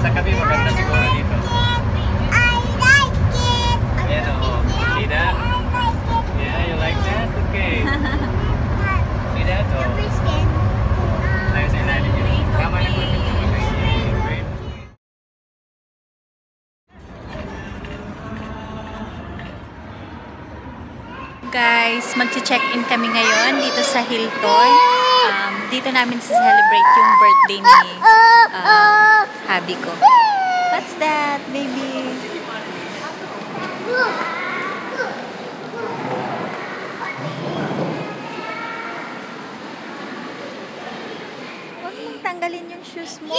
Sa gabi maganda siguro dito. I like it. Ayan o. See that? Yeah, you like that? Okay. See that? O. Tayo sa ilalim yun. Tama na po. Great. Guys, mag-check-in kami ngayon dito sa Hilton. Dito namin celebrate yung birthday ni hubby ko. What's that, baby? Huwag mong tanggalin yung shoes mo.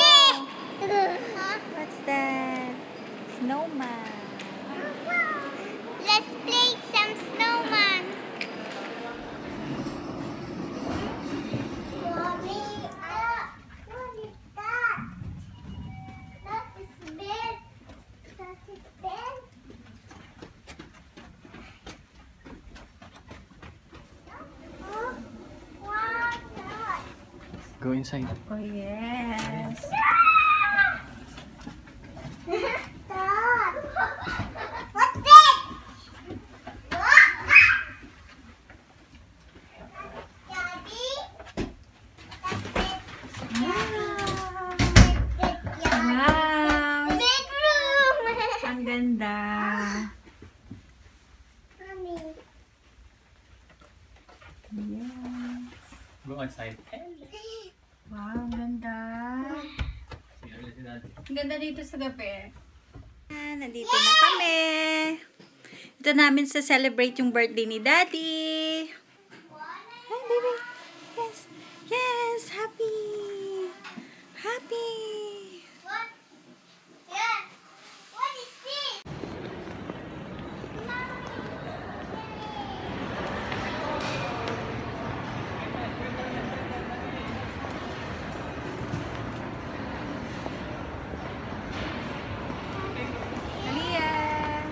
What's that? Snowman. Let's play some snowman. Mommy, what is that? That is bed. That is bed. Oh, what's that? Go inside. Oh, yes. Stop. What's that? Daddy? That's it. Wow! Bedroom. Ang ganda. Mommy. Yes. Go outside. Wow, ang ganda. Si Daddy. Ang ganda dito sa gabi. Nandito na kami. Ito namin sa celebrate yung birthday ni Daddy. Hi, baby. Yes. Yes. Happy. Happy. What? Yeah. What is this? Aliyah.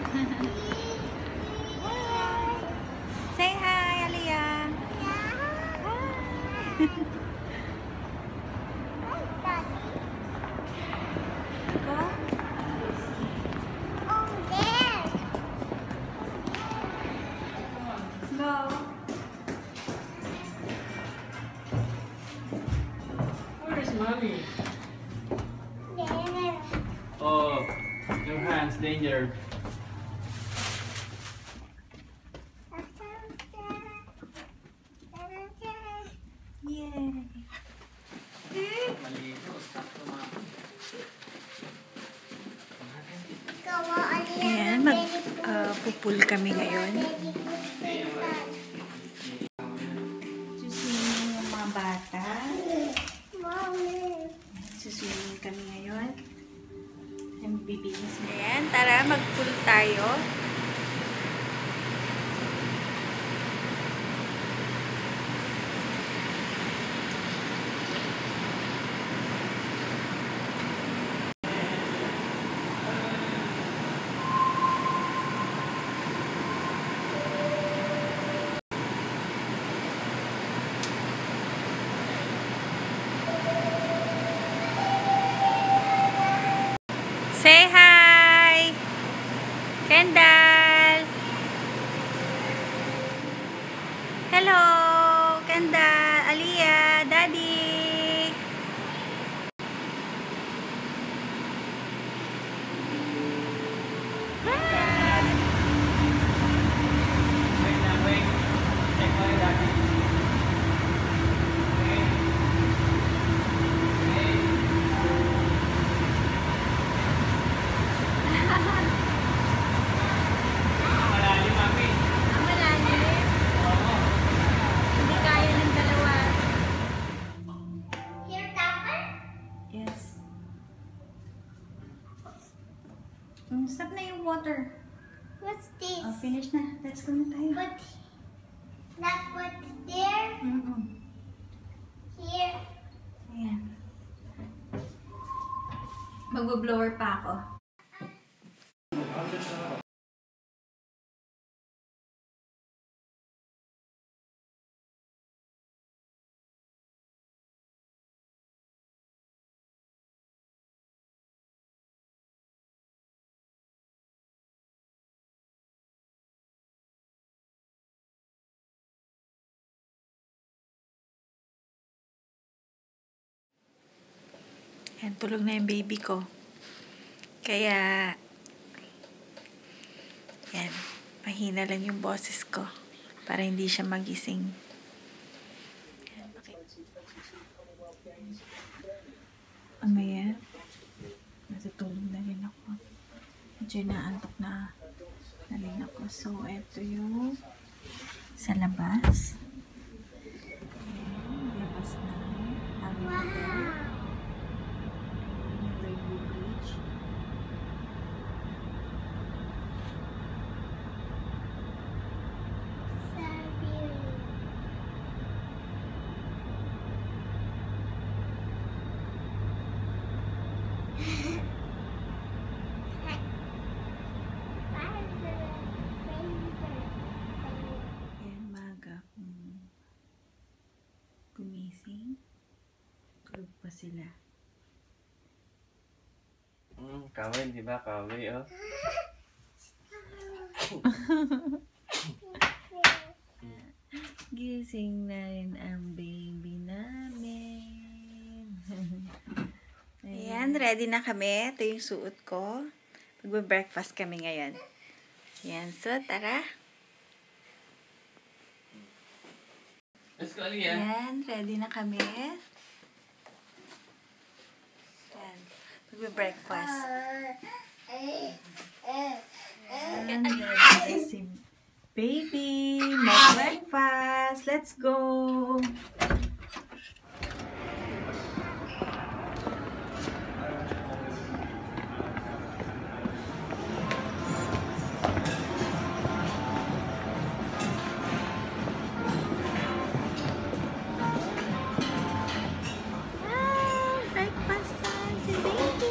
Say hi, Aliyah. Hi. Go. Oh, there. Go. Where's Mommy? There. Oh, your hands, danger. Yay. Maligo. Stop to, Mama. Ayan, pupul kami ngayon. Suswimming yung mga bata. Suswimming kami ngayon. Ang bibigis mo. Ayan, tara, mag-pool tayo. Say hi! Kendall! Hello! Kendall! Aliyah! Daddy! Wait na, wait. Check mo yung Daddy. Okay. Okay. Malalim, Mami. Ang malalim. Oo. Hindi kaya ng dalawa. Here, Topper? Yes. Stop na yung water. What's this? Oh, finish na. Let's go na tayo. But not what's there. Mm-mm. Here. Ayan. Mag-blower pa ako. Ayan, tulog na yung baby ko. Kaya, yan, mahina lang yung boses ko para hindi siya magising. Ayan, okay. Mamaya, natutulog na rin ako. Medyo naantok na rin ako. So, ito yung sa labas. Ayan, labas na. Wow. Ayan, maga kung gumising. Tulog pa sila. Kawin, di ba? Kawin, oh. Gising na rin ang baby namin. Ayan, ready na kami. Ito yung suot ko. Magbe-breakfast kami ngayon. Ayan, so tara. Let's go, Aliyah. Ayan, ready na kami. Ayan, magbe-breakfast. Ayan, ready si baby. Mag-breakfast. Let's go. Breakfast time si baby.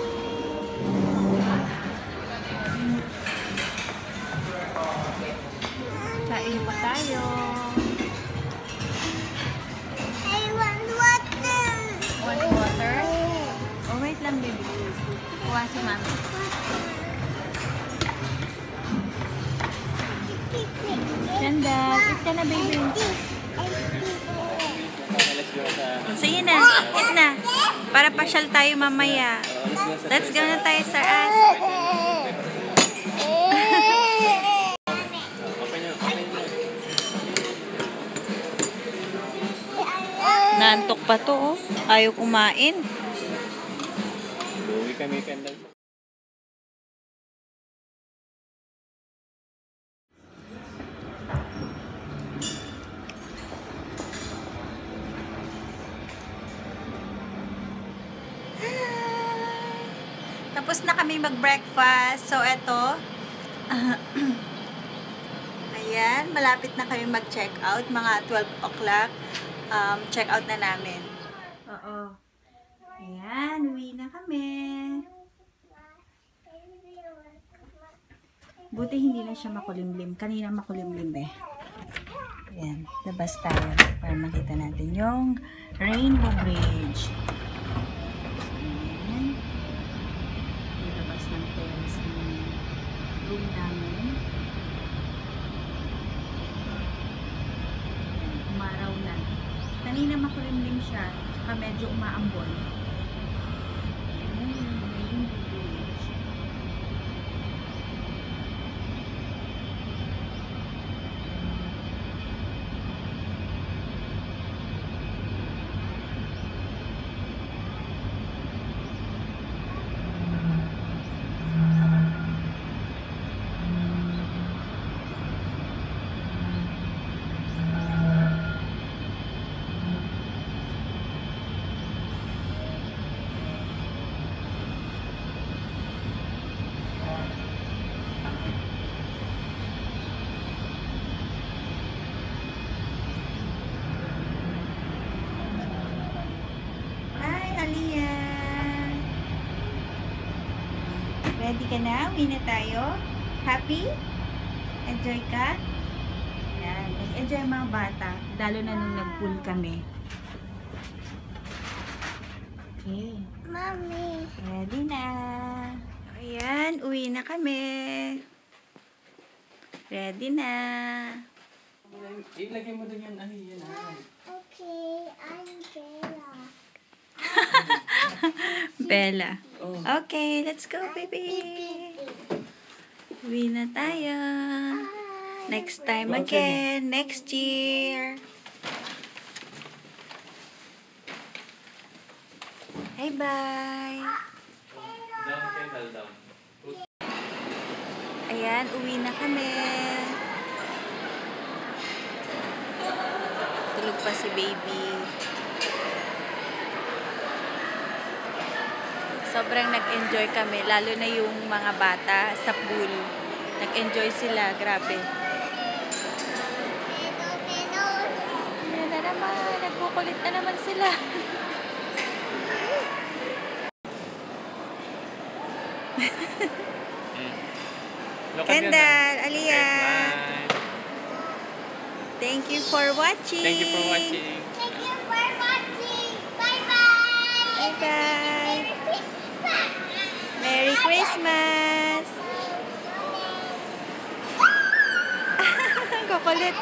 Kain po tayo. I want water. Want water? Oh, wait lang, baby. Kuha si mami. Ganda. Eat ka na, baby. Let's go sa... Sige na. Eat na. Para pasyal tayo mamaya. Let's go na tayo sa as. Naantok pa to, oh. Ayaw kumain. Buwi kami kandang. Tapos na kami mag-breakfast. So, eto. Ayan, malapit na kami mag-check out. Mga 12 o'clock. Check out na namin. Oo. Ayan, uwi na kami. Buti hindi na siya makulimlim. Kanina makulimlim eh. Ayan, labas tayo para makita natin yung Rainbow Bridge. Ayan. Yung labas ng terrace ng room namin. Ayan, umaraw na. Kanina makulimlim siya, saka medyo umaambon. Ayan, yung Rainbow Bridge. Ready ka na? Uwi na tayo? Happy? Enjoy ka? Yan. Nag-enjoy mga bata. Lalo na nung nag-pool kami. Okay. Mommy. Ready na. Ayan. Uwi na kami. Ready na. Ilagay mo doon yan. Ano yan? Okay, I'm Bella. Bella. Oh. Okay, let's go, baby. Uwi na tayo. Next time again. Next year. Bye-bye. Down, pedal down. Ayan, uwi na kami. Tulog pa si baby. Sobrang nag-enjoy kami, lalo na yung mga bata sa pool. Nag-enjoy sila, grabe. Ayan na naman, nagkukulit na naman sila. Look at Kendall, yan, Aliyah, Smile. thank you for watching. Thank you for watching. Thank you for watching. Bye-bye. Bye-bye. Merry Christmas. Merry Christmas! Kukulit.